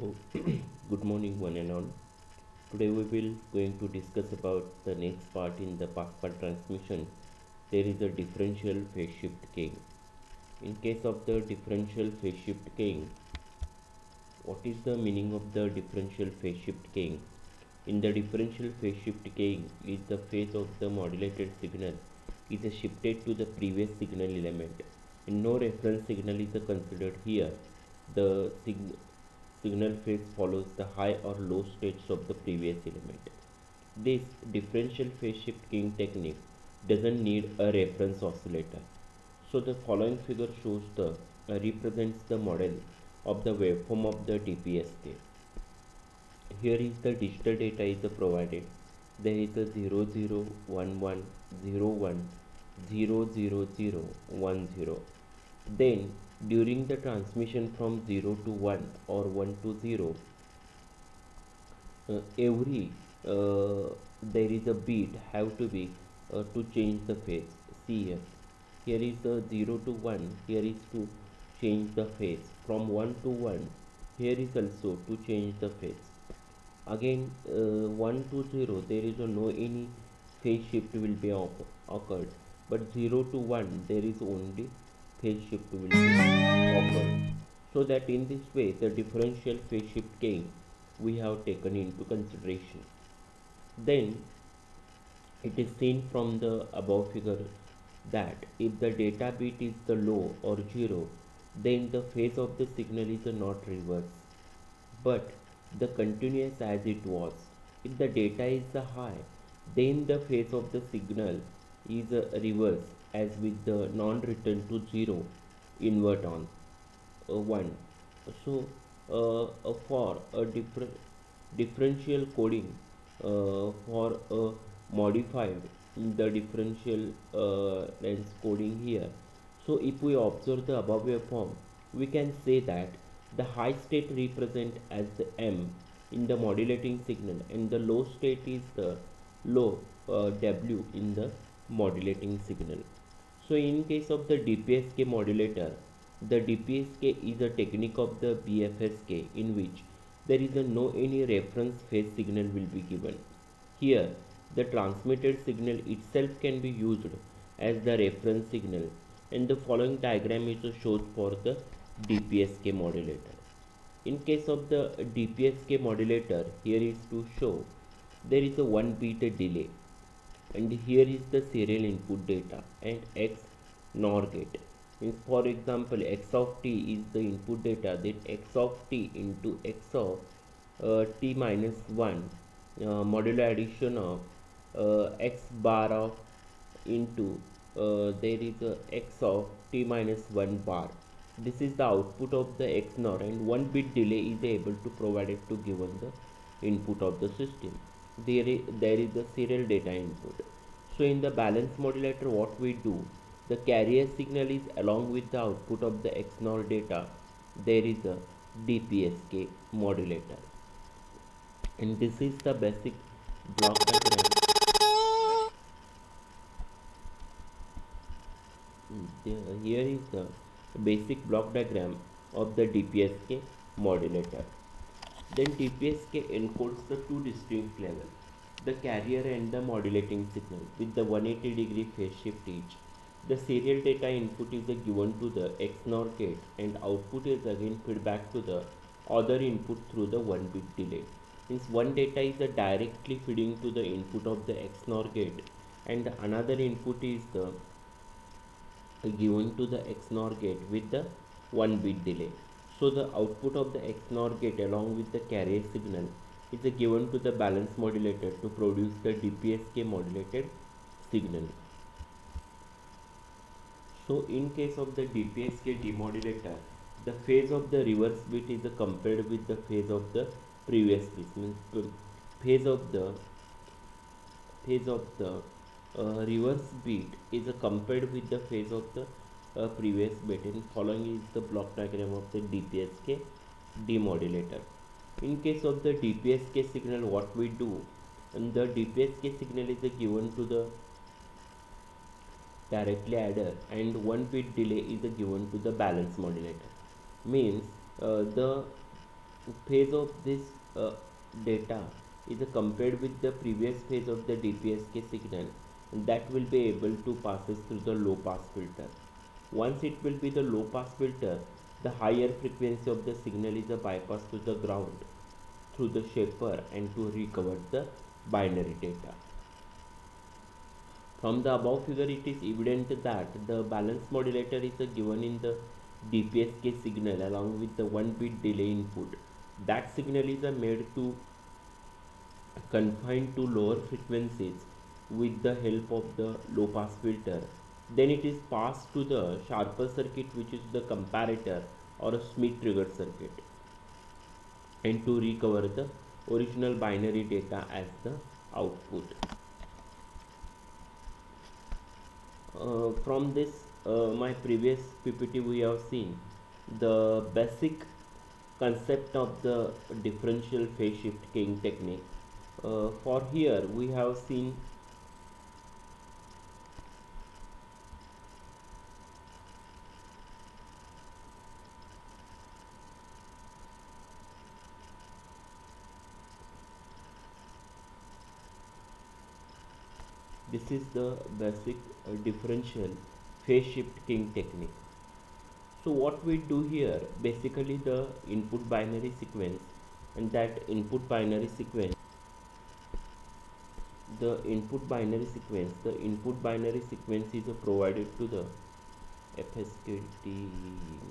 So, good morning, one and all. Today we will going to discuss about the next part in the Pascal transmission. There is a differential phase shift gain. In case of the differential phase shift gain, what is the meaning of the differential phase shift gain? In the differential phase shift gain, is the phase of the modulated signal is shifted to the previous signal element, and no reference signal is considered here. The signal phase follows the high or low states of the previous element. This differential phase shift gain technique doesn't need a reference oscillator. So the following figure shows the represents the model of the waveform of the DPSK. Here is the digital data is provided. There is a 0011 01 00010. Then during the transmission from 0 to 1 or 1 to 0, every there is a beat have to be to change the phase. See here is the 0 to 1, here is to change the phase. From 1 to 1, here is also to change the phase. Again 1 to 0, there is no any phase shift will be occurred, but 0 to 1 there is only phase shift will be occurred. So that in this way the differential phase shift gain we have taken into consideration. Then it is seen from the above figure that if the data bit is the low or 0, then the phase of the signal is not reversed, but the continuous as it was. If the data is high, then the phase of the signal is reverse as with the non-return to 0 invert on 1. So for a differential coding for a modified the differential lens coding here. So if we observe the above waveform, we can say that the high state represent as the M in the modulating signal, and the low state is the low W in the modulating signal. So in case of the DPSK modulator, the DPSK is a technique of the BFSK in which there is no any reference phase signal will be given. Here the transmitted signal itself can be used as the reference signal, and the following diagram is shown for the DPSK modulator. In case of the DPSK modulator, here is to show there is a 1 bit delay, and here is the serial input data and X NOR gate. For example, X of t is the input data, then X of t into X of t minus 1 modulo addition of X bar of into there is a X of t minus 1 bar. This is the output of the X NOR, and 1 bit delay is able to provide it to given the input of the system. There is the serial data input. So in the balance modulator, what we do, the carrier signal is along with the output of the X NOR data. There is a DPSK modulator, and this is the basic block diagram. Here is the basic block diagram of the DPSK modulator. Then DPSK encodes the two distinct levels, the carrier and the modulating signal with the 180-degree phase shift each. The serial data input is given to the X NOR gate, and output is again fed back to the other input through the 1 bit delay. Means one data is directly feeding to the input of the X NOR gate, and another input is the given to the X NOR gate with the 1 bit delay. So the output of the X NOR gate along with the carrier signal is given to the balance modulator to produce the DPSK modulated signal. So in case of the DPSK demodulator, the phase of the reverse bit is compared with the phase of the previous bit. Means phase of the reverse beat is compared with the phase of the previous bit. And following is the block diagram of the DPSK demodulator. In case of the DPSK signal, what we do, and the DPSK signal is given to the directly adder, and 1 bit delay is given to the balance modulator. Means the phase of this uh, data is compared with the previous phase of the DPSK signal, that will be able to passes through the low pass filter. Once it will be the low pass filter, the higher frequency of the signal is a bypass to the ground through the shaper and to recover the binary data. From the above figure, it is evident that the balance modulator is given in the DPSK signal along with the 1 bit delay input. That signal is made to confine to lower frequencies with the help of the low pass filter. Then it is passed to the sharper circuit, which is the comparator or a Smith trigger circuit, and to recover the original binary data as the output. From this my previous PPT, we have seen the basic concept of the differential phase shift keying technique. For here we have seen this is the basic differential phase shift keying technique. So what we do here, basically the input binary sequence, and that input binary sequence, the input binary sequence is provided to the FSKT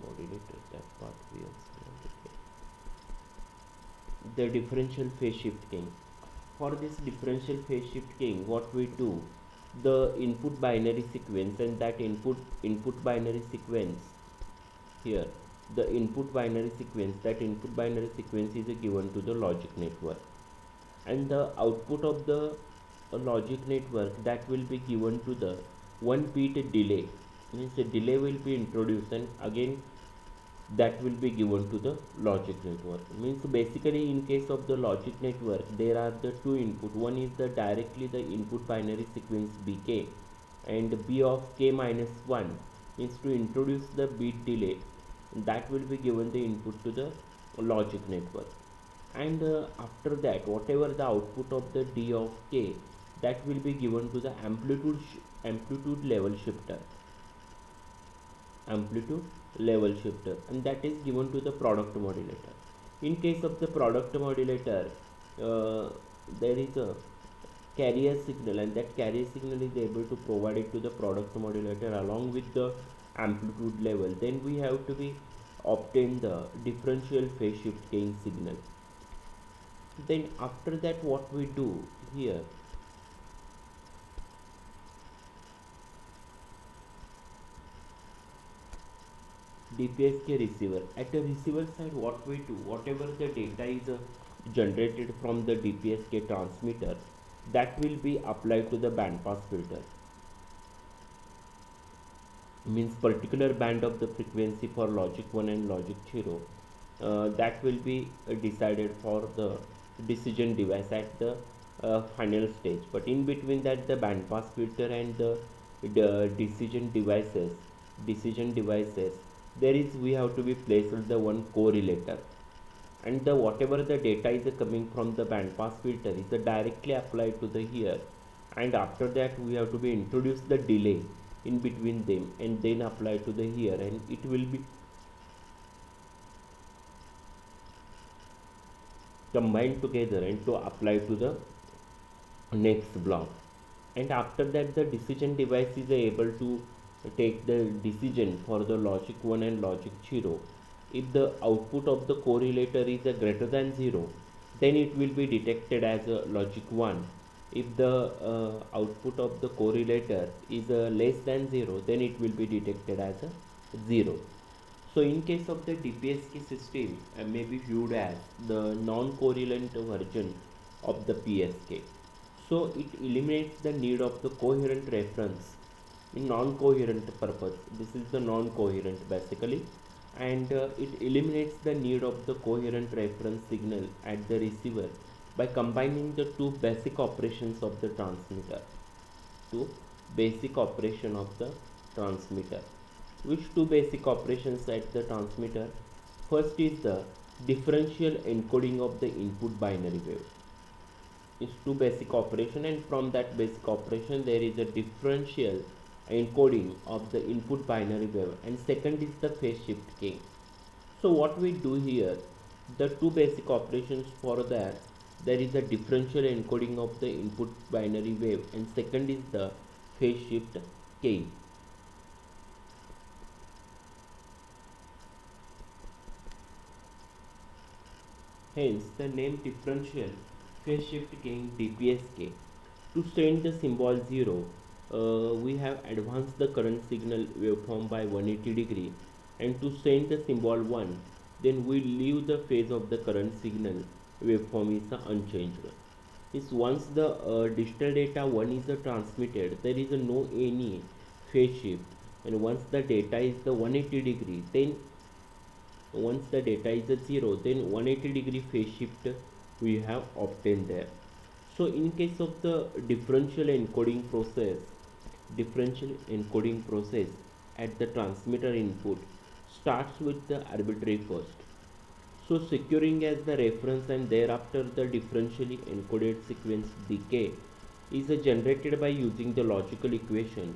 modulator. That part we have seen. The differential phase shift keying. For this differential phase shift keying, what we do, the input binary sequence, and that input binary sequence here, the input binary sequence, that input binary sequence is given to the logic network, and the output of the logic network, that will be given to the 1 bit delay. Means a delay will be introduced, and again that will be given to the logic network. Means basically in case of the logic network, there are the two input. One is the directly the input binary sequence bk, and b of k minus 1 means to introduce the bit delay, that will be given the input to the logic network. And after that, whatever the output of the d of k, that will be given to the amplitude level shifter, and that is given to the product modulator. In case of the product modulator, there is a carrier signal, and that carrier signal is able to provide it to the product modulator along with the amplitude level. Then we have to be obtain the differential phase shift keying signal. Then after that, what we do here, DPSK receiver. At the receiver side, what we do, whatever the data is generated from the DPSK transmitter, that will be applied to the band pass filter. Means particular band of the frequency for logic 1 and logic 0, that will be decided for the decision device at the final stage. But in between that, the band pass filter and the decision devices, there is, we have to be placed the one correlator, and the whatever the data is coming from the band pass filter is directly applied to the here, and after that we have to be introduce the delay in between them, and then apply to the here, and it will be combined together and to apply to the next block. And after that, the decision device is able to take the decision for the logic 1 and logic 0. If the output of the correlator is greater than 0, then it will be detected as a logic 1. If the output of the correlator is less than 0, then it will be detected as a 0. So in case of the DPSK system, may be viewed as the non-correlate version of the PSK. So it eliminates the need of the coherent reference in non-coherent purpose. This is the non-coherent basically, and it eliminates the need of the coherent reference signal at the receiver by combining the two basic operations of the transmitter. Two basic operation of the transmitter. Which two basic operations at the transmitter? First is the differential encoding of the input binary wave. It's two basic operation, and from that basic operation there is a differential encoding of the input binary wave, and second is the phase shift gain. So what we do here, the two basic operations for that, there is a differential encoding of the input binary wave, and second is the phase shift gain. Hence the name differential phase shift gain DPSK. To send the symbol 0, we have advanced the current signal waveform by 180 degree, and to send the symbol 1, then we leave the phase of the current signal waveform is unchanged. Is once the digital data 1 is transmitted, there is no any phase shift, and once the data is the 180 degree, then once the data is a 0, then 180 degree phase shift we have obtained there. So in case of the differential encoding process at the transmitter input starts with the arbitrary first. So securing as the reference, and thereafter the differentially encoded sequence dk is generated by using the logical equation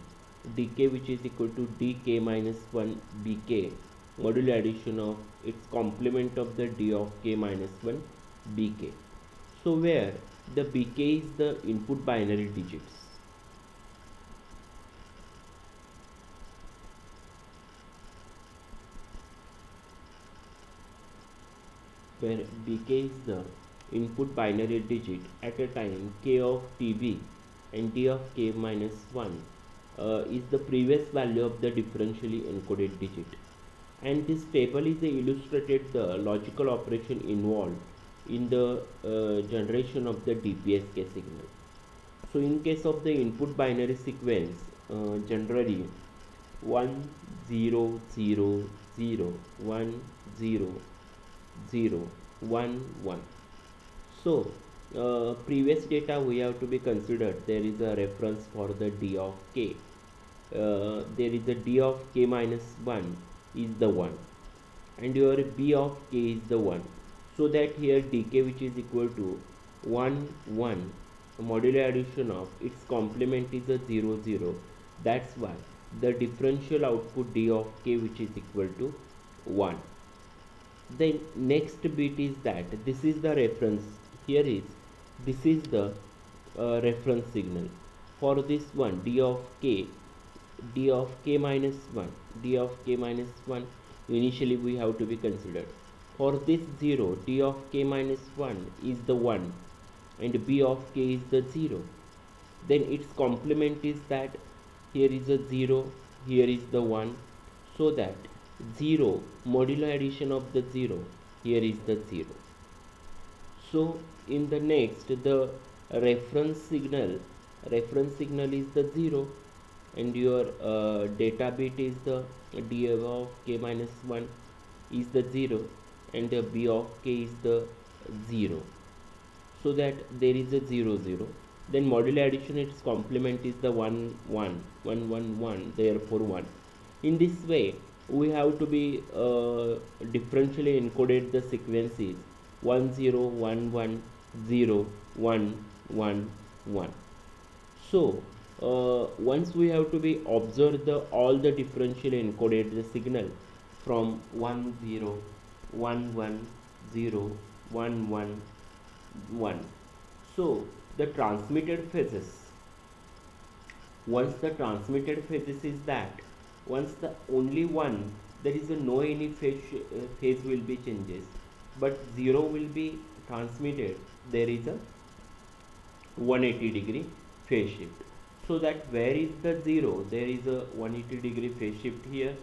dk, which is equal to dk minus 1 bk modulo addition of its complement of the d of k minus 1 bk. So where the bk is the input binary digits, where bk is the input binary digit at a time k of tb, and d of k minus 1 is the previous value of the differentially encoded digit. And this table is illustrated the logical operation involved in the generation of the DPSK signal. So in case of the input binary sequence, generally 1 0 0 0 1 0 0 1 1. So previous data we have to be considered. There is a reference for the d of k. There is a d of k minus 1 is the 1, and your b of k is the 1, so that here dk, which is equal to 1 1 modulo addition of its complement is a 0 0. That's why the differential output d of k, which is equal to 1. Then next bit is that this is the reference. Here is this is the reference signal for this one d of k minus 1, d of k minus 1 initially we have to be considered. For this 0, d of k minus 1 is the 1 and b of k is the 0. Then its complement is that here is a 0, here is the 1, so that 0 modulo addition of the 0, here is the 0. So in the next, the reference signal is the 0, and your data bit is the d of k minus 1 is the 0, and the b of k is the 0, so that there is a 0 0. Then modulo addition, its complement is the 1 1 1 1 1, therefore 1. In this way we have to be differentially encoded the sequences 1 0 1 1 0 1 1 1. So once we have to be observe the all the differentially encoded the signal from 1 0 1 1 0 1 1 1. So the transmitted phases, once the transmitted phases is that once the only one, there is a no any phase will be changes, but 0 will be transmitted, there is a 180 degree phase shift. So that where is the 0, there is a 180 degree phase shift here.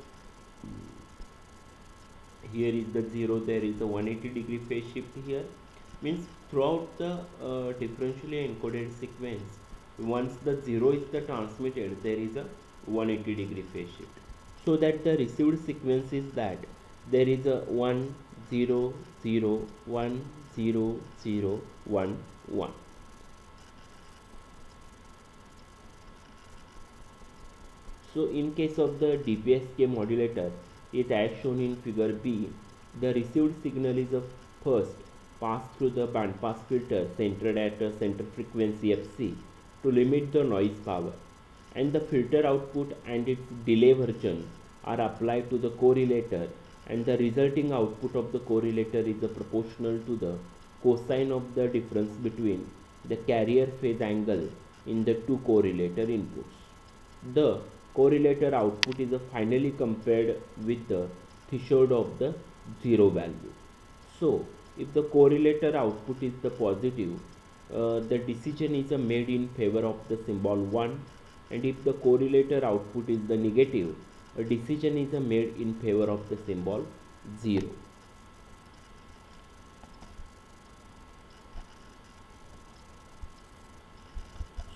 Here is the 0, there is a 180 degree phase shift here. Means throughout the differentially encoded sequence, once the 0 is the transmitted, there is a 180 degree phase shift. So that the received sequence is that there is a 1 0 0 1 0 0 1 1. So in case of the DPSK modulator, it as shown in figure B, The received signal is first passed through the bandpass filter centered at a center frequency Fc to limit the noise power, and the filter output and its delay version are applied to the correlator, and the resulting output of the correlator is proportional to the cosine of the difference between the carrier phase angle in the two correlator inputs. The correlator output is finally compared with the threshold of the zero value. So, if the correlator output is the positive, the decision is made in favor of the symbol 1, and if the correlator output is the negative, a decision is made in favor of the symbol 0.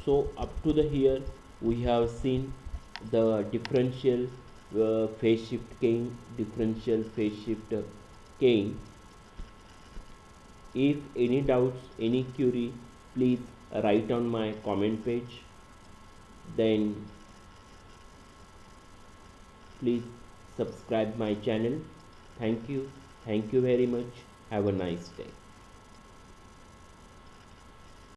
So up to the here we have seen the differential phase shift gain, differential phase shift gain. If any doubts, any query, please write on my comment page. Then please subscribe my channel. Thank you very much. Have a nice day.